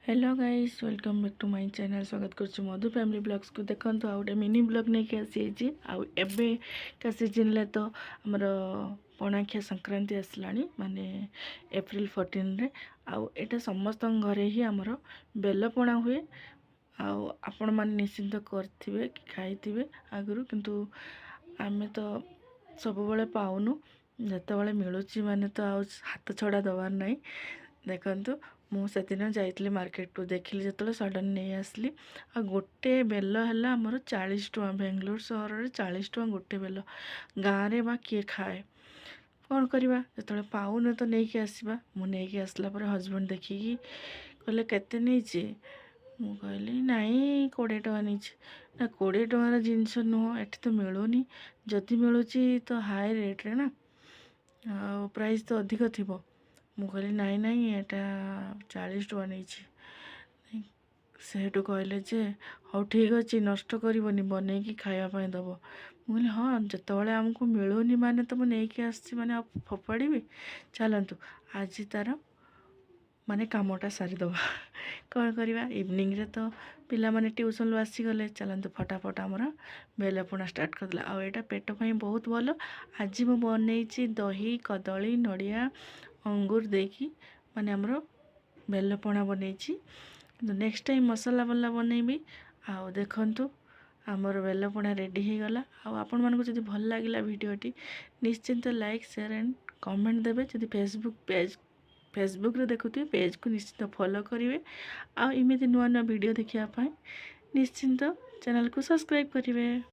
Hello guys, welcome back to my channel. स्वागत कर मधु family blogs को। देखो तो आउटे मिनी ब्लॉग नहीं कि आसी आबे का सीजन ले तो आमर पणाखिया संक्रांति आसला माने एप्रिल 14 रे आउ एटा समस्त घरे ही आमर बेल पणा हुए। आपण मैंने निश्चिंत करेंगे कि खाई आगु किंतु आमे तो सब बड़े पाऊनु जिते बड़े मिलूँ माने तो हाथ छड़ा दबार नहीं। देखु मुझे जाइली मार्केट को देखिली जो सडन नहीं आसली आ गोटे बेल है आमर 40 टଙ୍କା। बेंगलोर सहर में 40 टଙ୍କା गोटे बेल। गाँव में बा किए खाए कौन करवा जो पाऊन तो नहीं आसवा। मुझे आसला पर हजबैंड देखिकी कहले केते नहीं मु कहली नाई 20 टଙ୍କା नहीं ना। 20 टଙ୍କାର जिनस नुह एट तो मिलूनी जदि मिलूँ तो हाई रेट्रे ना प्राइस तो अधिक थी। मु कहली नाई नाई एटा 40 टଙ୍କା नहीं। सेठू कहले जे हाँ ठीक अच्छे नष्ट करनी बनईकी खावाई दब। मुझे हाँ जिते आमको मिलूनी माने तो मुझे आसी मैंने आप फोपाड़ी चलतु आज तार माने कामटा सारीदबा कौन करवा। इवनिंग रे तो पिला माने ट्यूशन आसीगले चलतु फटाफट आमर बेलपणा स्टार्ट करदेला। आ यहाँ पेट पर बहुत भल। आज मु बनई दही कदली नड़िया अंगूर देकी माने आमर बेलपणा बनई। नेक्स्ट टाइम मसला वाला बनईबी। आ देखंतु आमर बेलपणा रेडी हो गला। आपण मानक जदि भल लगिला वीडियोटी निश्चिंत लाइक शेयर एंड कमेंट देबे। जदि फेसबुक रे देखुथिबे पेज को निश्चिंत फॉलो करेंगे। आउ इमिति नुआ नुआ वीडियो देखिया पाए निश्चिंत चैनल को सब्सक्राइब करेंगे।